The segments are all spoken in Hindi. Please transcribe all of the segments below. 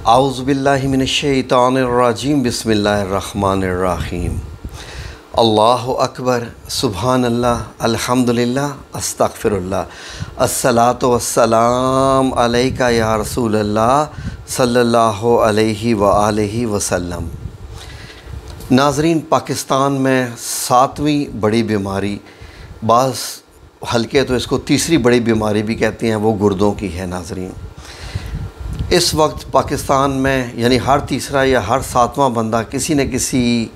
आउज़ुबिल्लाहि मिनश्शैतानिर्रजीम बिस्मिल्लाहिर्रहमानिर्रहीम। अल्लाहु अकबर, सुबहानल्लाह, अल्हम्दुलिल्लाह, अस्तगफिरुल्लाह, अस्सलातु वस्सलाम अलैका या रसूलल्लाह सल्लल्लाहु अलैहि व आलिहि वसल्लम। नाज़रीन, पाकिस्तान में 7वीं बड़ी बीमारी, बाज़ हल्के तो इसको तीसरी बड़ी बीमारी भी कहते हैं, वो गुर्दों की है। नाज़रीन, इस वक्त पाकिस्तान में यानी हर तीसरा या हर 7वां बंदा किसी न किसी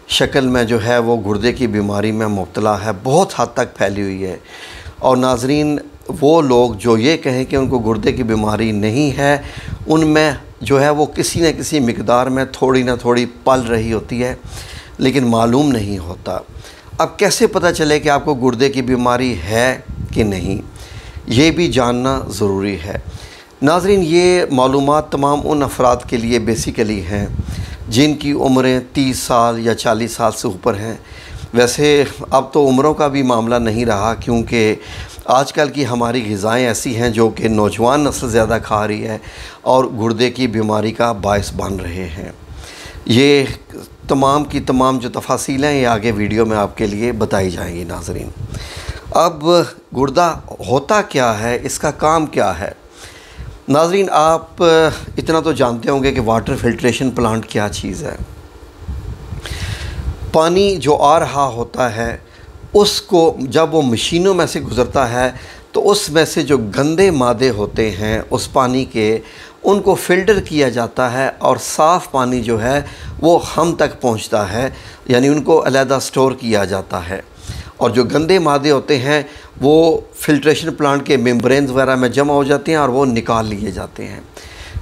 शक्ल में जो है वो गुर्दे की बीमारी में मुब्तला है, बहुत हद तक फैली हुई है। और नाज़रीन, वो लोग जो ये कहें कि उनको गुर्दे की बीमारी नहीं है, उनमें जो है वो किसी न किसी मिक़दार में थोड़ी ना थोड़ी पल रही होती है, लेकिन मालूम नहीं होता। अब कैसे पता चले कि आपको गुर्दे की बीमारी है कि नहीं, ये भी जानना ज़रूरी है। नाज़रीन, ये मालूमात तमाम उन अफराद के लिए बेसिकली हैं जिनकी उम्रें 30 साल या 40 साल से ऊपर हैं। वैसे अब तो उम्रों का भी मामला नहीं रहा, क्योंकि आजकल की हमारी ग़िज़ाएँ ऐसी हैं जो कि नौजवान नस्ल ज़्यादा खा रही है और गुर्दे की बीमारी का बायस बन रहे हैं। ये तमाम की तमाम जो तफासील हैं ये आगे वीडियो में आपके लिए बताई जाएंगी। नाज़रीन, अब गुर्दा होता क्या है, इसका काम क्या है। नाज़रीन, आप इतना तो जानते होंगे कि वाटर फिल्ट्रेशन प्लांट क्या चीज़ है। पानी जो आ रहा होता है उसको जब वो मशीनों में से गुज़रता है तो उसमें से जो गंदे मादे होते हैं उस पानी के, उनको फ़िल्टर किया जाता है और साफ़ पानी जो है वो हम तक पहुंचता है, यानी उनको अलहदा स्टोर किया जाता है। और जो गंदे मादे होते हैं वो फ़िल्ट्रेशन प्लांट के मेम्ब्रेन्स वगैरह में जमा हो जाते हैं और वो निकाल लिए जाते हैं।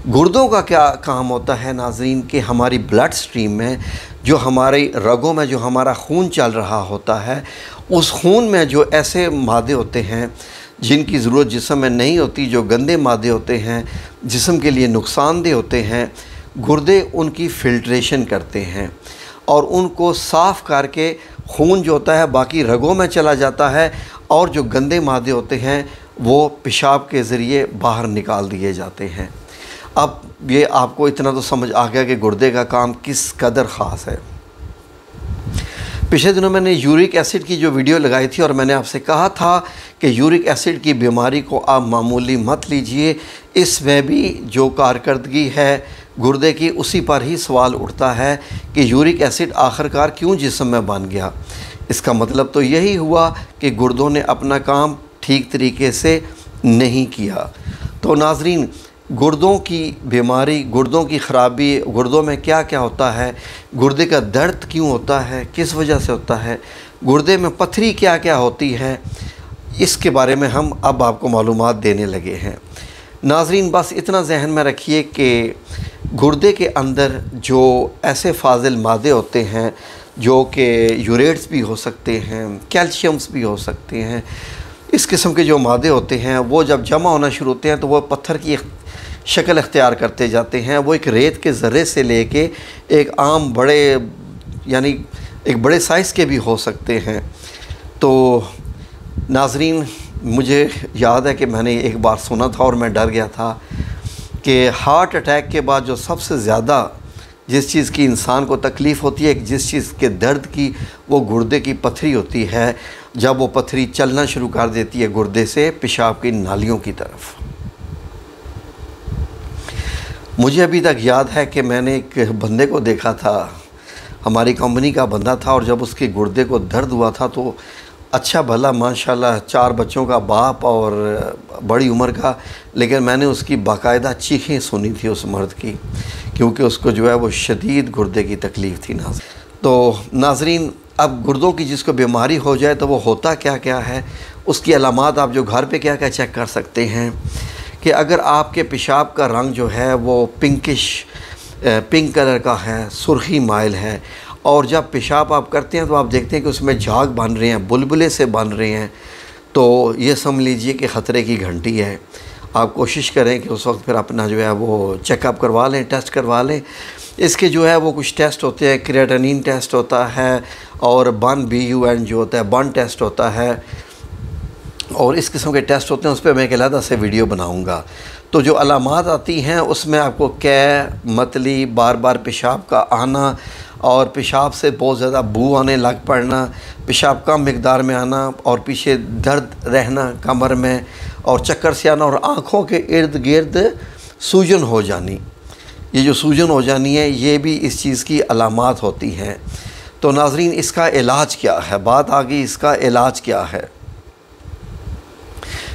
गुर्दों का क्या काम होता है नाज़रीन, कि हमारी ब्लड स्ट्रीम में, जो हमारी रगों में जो हमारा खून चल रहा होता है, उस खून में जो ऐसे मादे होते हैं जिनकी ज़रूरत जिस्म में नहीं होती, जो गंदे मादे होते हैं, जिस्म के लिए नुकसानदेह होते हैं, गुर्दे उनकी फ़िल्ट्रेशन करते हैं और उनको साफ़ करके खून जो होता है बाकी रगों में चला जाता है और जो गंदे मादे होते हैं वो पेशाब के ज़रिए बाहर निकाल दिए जाते हैं। अब ये आपको इतना तो समझ आ गया कि गुर्दे का काम किस कदर ख़ास है। पिछले दिनों मैंने यूरिक एसिड की जो वीडियो लगाई थी और मैंने आपसे कहा था कि यूरिक एसिड की बीमारी को आप मामूली मत लीजिए, इसमें भी जो कारकर्दगी है गुर्दे की उसी पर ही सवाल उठता है कि यूरिक एसिड आखिरकार क्यों जिस्म में बन गया। इसका मतलब तो यही हुआ कि गुर्दों ने अपना काम ठीक तरीके से नहीं किया। तो नाज़रीन, गुर्दों की बीमारी, गुर्दों की ख़राबी, गुर्दों में क्या क्या होता है, गुर्दे का दर्द क्यों होता है, किस वजह से होता है, गुर्दे में पथरी क्या क्या होती है, इसके बारे में हम अब आपको मालूमात देने लगे हैं। नाज़रीन, बस इतना जहन में रखिए कि गुर्दे के अंदर जो ऐसे फाजिल मादे होते हैं जो कि यूरेट्स भी हो सकते हैं, कैल्शियम्स भी हो सकते हैं, इस किस्म के जो मादे होते हैं वो जब जमा होना शुरू होते हैं तो वो पत्थर की शक्ल इख्तियार करते जाते हैं। वो एक रेत के ज़र्रे से लेके एक आम बड़े यानी एक बड़े साइज़ के भी हो सकते हैं। तो नाज़रीन, मुझे याद है कि मैंने एक बार सुना था और मैं डर गया था कि हार्ट अटैक के बाद जो सबसे ज़्यादा जिस चीज़ की इंसान को तकलीफ़ होती है, जिस चीज़ के दर्द की, वो गुर्दे की पथरी होती है। जब वो पथरी चलना शुरू कर देती है गुर्दे से पेशाब की नालियों की तरफ। मुझे अभी तक याद है कि मैंने एक बंदे को देखा था, हमारी कंपनी का बंदा था, और जब उसके गुर्दे को दर्द हुआ था तो अच्छा भला माशाल्लाह 4 बच्चों का बाप और बड़ी उम्र का, लेकिन मैंने उसकी बाकायदा चीखें सुनी थी उस मर्द की, क्योंकि उसको जो है वो शदीद गुर्दे की तकलीफ़ थी। तो नाज़रीन, अब गुर्दों की जिसको बीमारी हो जाए तो वो होता क्या क्या है, उसकी अलामात आप जो घर पे क्या क्या चेक कर सकते हैं कि अगर आपके पेशाब का रंग जो है वो पिंक कलर का है, सुर्खी माइल है, और जब पेशाब आप करते हैं तो आप देखते हैं कि उसमें झाग बन रहे हैं, बुलबुले से बन रहे हैं, तो ये समझ लीजिए कि ख़तरे की घंटी है। आप कोशिश करें कि उस वक्त फिर अपना जो है वो चेकअप करवा लें, टेस्ट करवा लें। इसके जो है वो कुछ टेस्ट होते हैं, क्रिएटिनिन टेस्ट होता है और BUN जो होता है बन टेस्ट होता है, और इस किस्म के टेस्ट होते हैं, उस पर मैं एक अलहदा से वीडियो बनाऊँगा। तो जो अलामात आती हैं उसमें आपको कै, मतली, बार बार पेशाब का आना और पेशाब से बहुत ज़्यादा बू आने लग पड़ना, पेशाब कम मिकदार में आना और पीछे दर्द रहना कमर में और चक्कर से आना और आँखों के इर्द गिर्द सूजन हो जानी। ये जो सूजन हो जानी है ये भी इस चीज़ की अलामात होती हैं। तो नाज़रीन इसका इलाज क्या है? बात आ गई इसका इलाज क्या है।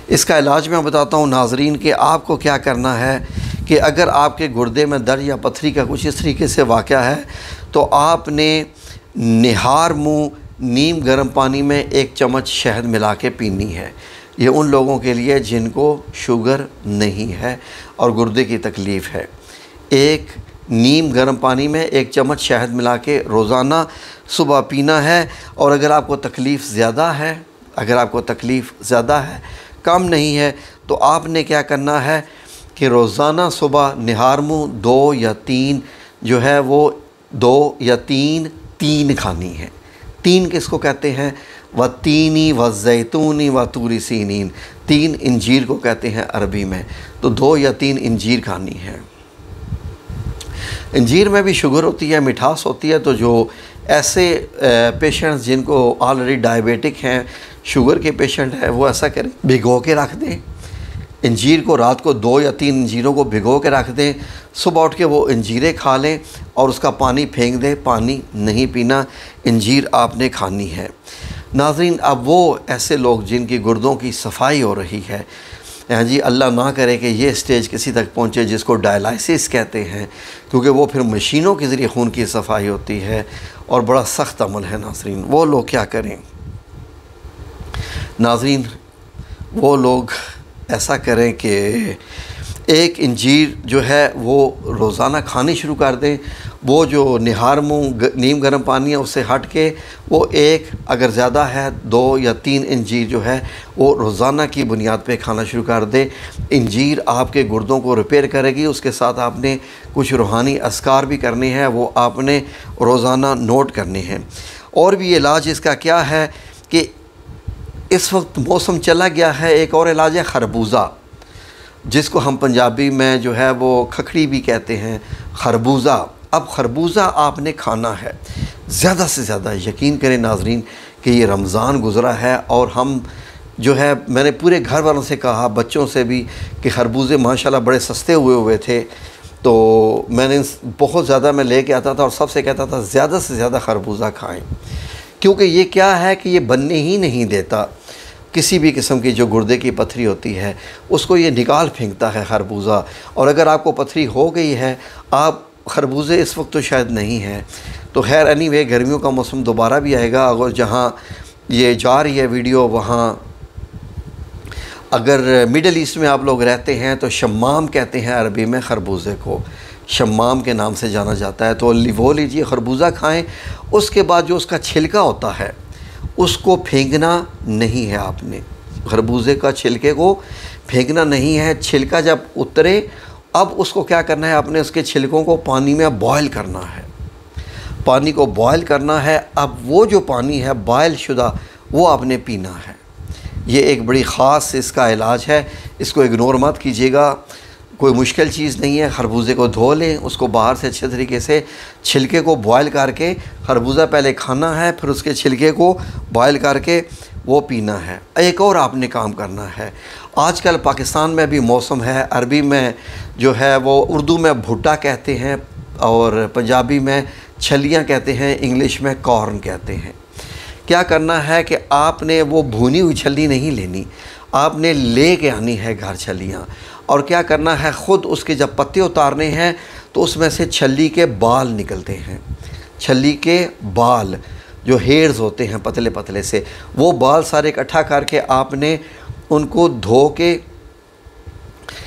इसका इलाज मैं बताता हूँ नाज़रीन कि आपको क्या करना है कि अगर आपके गुर्दे में दर्द या पथरी का कुछ इस तरीके से वाक़या है तो आपने निहार मुँह नीम गर्म पानी में 1 चम्मच शहद मिला के पीनी है। ये उन लोगों के लिए जिनको शुगर नहीं है और गुर्दे की तकलीफ़ है। एक नीम गर्म पानी में 1 चम्मच शहद मिला के रोज़ाना सुबह पीना है। और अगर आपको तकलीफ़ ज़्यादा है, कम नहीं है, तो आपने क्या करना है कि रोज़ाना सुबह निहार मुँह 2 या 3 जो है वो 2 या 3 खानी है। 3 किसको कहते हैं? व तीनी व जैतूनी व तूरी सीनीन, 3 इंजीर को कहते हैं अरबी में। तो 2 या 3 इंजीर खानी है। इंजीर में भी शुगर होती है, मिठास होती है। तो जो ऐसे पेशेंट्स जिनको ऑलरेडी डायबिटिक हैं, शुगर के पेशेंट हैं, वो ऐसा करें, भिगो के रख दें इंजीर को। रात को 2 या 3 इंजीरों को भिगो के रख दें, सुबह उठ के वो इंजीरें खा लें और उसका पानी फेंक दें। पानी नहीं पीना, इंजीर आपने खानी है। नाज़रीन अब वो ऐसे लोग जिनकी गुर्दों की सफाई हो रही है, हाँ जी, अल्लाह ना करे कि ये स्टेज किसी तक पहुँचे जिसको डायलिसिस कहते हैं, क्योंकि वो फिर मशीनों के ज़रिए खून की सफाई होती है और बड़ा सख्त अमल है। नाज़रीन वो लोग क्या करें? नाज़रीन वो लोग ऐसा करें कि 1 इंजीर जो है वो रोज़ाना खानी शुरू कर दें। वो जो निहार मुँह नीम गर्म पानी है उससे हट के वो 1, अगर ज़्यादा है 2 या 3 इंजीर जो है वो रोज़ाना की बुनियाद पे खाना शुरू कर दे। इंजीर आपके गुर्दों को रिपेयर करेगी। उसके साथ आपने कुछ रूहानी अस्कार भी करने हैं, वो आपने रोज़ाना नोट करने हैं। और भी इलाज इसका क्या है कि इस वक्त मौसम चला गया है, एक और इलाज है खरबूज़ा, जिसको हम पंजाबी में जो है वो खखड़ी भी कहते हैं, खरबूज़ा। अब खरबूज़ा आपने खाना है ज़्यादा से ज़्यादा। यकीन करें नाज़रीन कि ये रमज़ान गुज़रा है और हम जो है, मैंने पूरे घर वालों से कहा, बच्चों से भी, कि खरबूज़े माशाल्लाह बड़े सस्ते हुए थे। तो मैंने बहुत ज़्यादा मैं लेके आता था और सबसे कहता था ज़्यादा से ज़्यादा खरबूज़ा खाएँ, क्योंकि ये क्या है कि ये बनने ही नहीं देता। किसी भी किस्म की जो गुर्दे की पथरी होती है उसको ये निकाल फेंकता है खरबूज़ा। और अगर आपको पथरी हो गई है, आप खरबूज़े इस वक्त तो शायद नहीं है, तो खैर एनीवे गर्मियों का मौसम दोबारा भी आएगा। अगर जहाँ ये जा रही है वीडियो वहाँ अगर मिडल ईस्ट में आप लोग रहते हैं तो शम्माम कहते हैं अरबी में, खरबूज़े को शम्माम के नाम से जाना जाता है। तो वो लीजिए, खरबूज़ा खाएं। उसके बाद जो उसका छिलका होता है उसको फेंकना नहीं है आपने। खरबूजे का छिलके को फेंकना नहीं है। छिलका जब उतरे, अब उसको क्या करना है, आपने उसके छिलकों को पानी में बॉयल करना है। पानी को बॉयल करना है। अब वो जो पानी है बॉयल शुदा, वो आपने पीना है। ये एक बड़ी ख़ास इसका इलाज है, इसको इग्नोर मत कीजिएगा। कोई मुश्किल चीज़ नहीं है। खरबूजे को धो लें, उसको बाहर से अच्छे तरीके से छिलके को बॉयल करके, खरबूजा पहले खाना है, फिर उसके छिलके को बॉयल करके वो पीना है। एक और आपने काम करना है। आजकल पाकिस्तान में भी मौसम है, अरबी में जो है वो, उर्दू में भुट्टा कहते हैं और पंजाबी में छलियाँ कहते हैं, इंग्लिश में कॉर्न कहते हैं। क्या करना है कि आपने वो भुनी हुई छली नहीं लेनी, आपने ले के आनी है घर छलियाँ। और क्या करना है, ख़ुद उसके जब पत्ते उतारने हैं तो उसमें से छली के बाल निकलते हैं। छली के बाल जो हेयर्स होते हैं पतले पतले से, वो बाल सारे इकट्ठा करके आपने उनको धो के,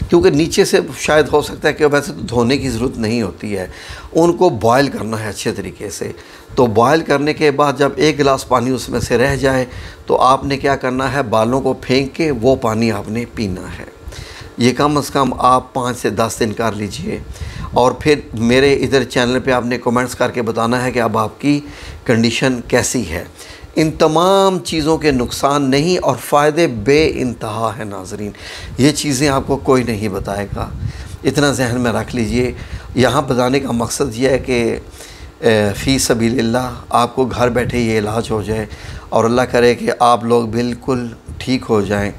क्योंकि नीचे से शायद हो सकता है कि वैसे तो धोने की ज़रूरत नहीं होती है, उनको बॉयल करना है अच्छे तरीके से। तो बॉयल करने के बाद जब 1 गिलास पानी उसमें से रह जाए तो आपने क्या करना है, बालों को फेंक के वो पानी आपने पीना है। ये कम से कम आप 5 से 10 दिन कर लीजिए। और फिर मेरे इधर चैनल पे आपने कमेंट्स करके बताना है कि अब आपकी कंडीशन कैसी है। इन तमाम चीज़ों के नुकसान नहीं और फ़ायदे बेइंतहा हैं नाज़रीन। ये चीज़ें आपको कोई नहीं बताएगा, इतना जहन में रख लीजिए। यहाँ बताने का मकसद ये है कि फ़ी सबीलिल्लाह आपको घर बैठे ये इलाज हो जाए और अल्लाह करे कि आप लोग बिल्कुल ठीक हो जाएं।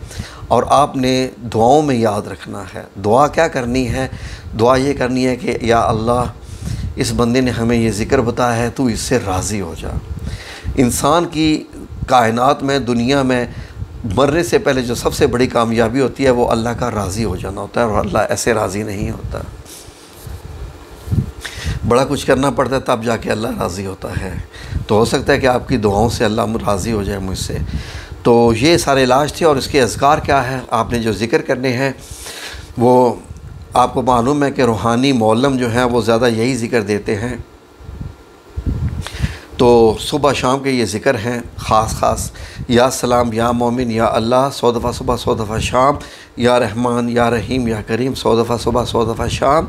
और आपने दुआओं में याद रखना है, दुआ क्या करनी है, दुआ ये करनी है कि या अल्लाह इस बंदे ने हमें ये ज़िक्र बताया है, तू इससे राज़ी हो जा। इंसान की कायनात में, दुनिया में मरने से पहले जो सबसे बड़ी कामयाबी होती है वो अल्लाह का राज़ी हो जाना होता है, और अल्लाह ऐसे राज़ी नहीं होता। बड़ा कुछ करना पड़ता है तब जाके अल्लाह राज़ी होता है। तो हो सकता है कि आपकी दुआओं से अल्लाह राज़ी हो जाए मुझसे। तो ये सारे इलाज थे। और इसके अज़कार क्या है, आपने जो ज़िक्र करने हैं वो आपको मालूम है कि रूहानी मौलम जो हैं वो ज़्यादा यही ज़िक्र देते हैं। तो सुबह शाम के ये ज़िक्र हैं ख़ास या सलाम या मोमिन या अल्लाह 100 दफ़ा सुबह 100 दफ़ा शाम, या रहमान या रहीम या करीम 100 दफ़ा सुबह 100 दफ़ा शाम,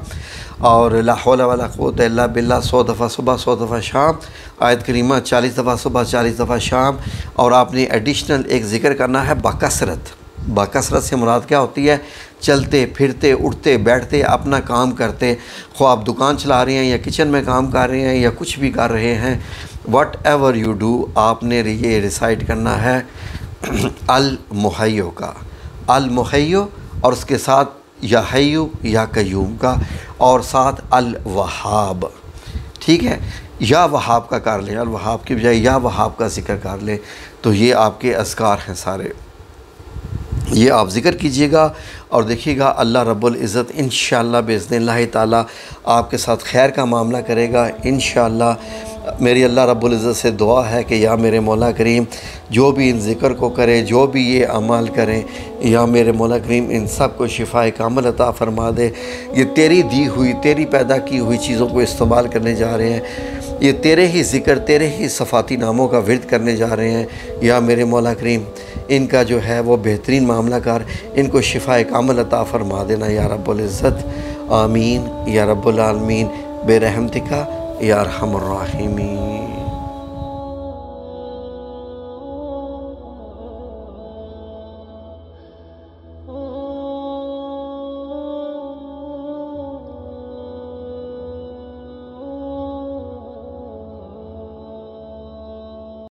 और ला हौला वला कुव्वता इल्ला बिल्लाह 100 दफ़ा सुबह 100 दफ़ा शाम, आयत करीमा 40 दफ़ा सुबह 40 दफ़ा शाम। और आपने एडिशनल एक ज़िक्र करना है बाकसरत। बाकसरत से मुराद क्या होती है, चलते फिरते उठते बैठते अपना काम करते, खो आप दुकान चला रहे हैं या किचन में काम कर रहे हैं या कुछ भी कर रहे हैं, वट एवर यू डू, आपने ये रिसाइट करना है अल मुहय्यो का, अल मुहय्यो, और उसके साथ या हय्यु या कय्यूम का, और साथ अल वहाब। ठीक है, या वहाब का कर लें, अल वहाब की बजाय या वहाब का ज़िक्र कर लें। तो ये आपके अज़कार हैं सारे, ये आप ज़िक्र कीजिएगा और देखिएगा अल्लाह रब्बुल इज़्ज़त इंशाअल्लाह बिइज़्निल्लाह ताला आपके साथ खैर का मामला करेगा इंशाअल्लाह। मेरी अल्लाह रब्बुल इज़्ज़त से दुआ है कि या मेरे मौला करीम जो भी इन ज़िक्र को करे, जो भी ये अमल करें, या मेरे मौला करीम इन सब को शिफ़ाए कामिल अता फ़रमा दे। ये तेरी दी हुई, तेरी पैदा की हुई चीज़ों को इस्तेमाल करने जा रहे हैं, ये तेरे ही ज़िक्र, तेरे ही सफ़ाती नामों का विर्द करने जा रहे हैं। या मेरे मौला करीम इनका जो है वो बेहतरीन मामला कर, इनको शिफ़ाए कामिल अता फ़रमा देना या रब्बुल इज़्ज़त। आमीन या रब्बुल आलमीन बेरहमतिका या अरहमुर राहिमीन।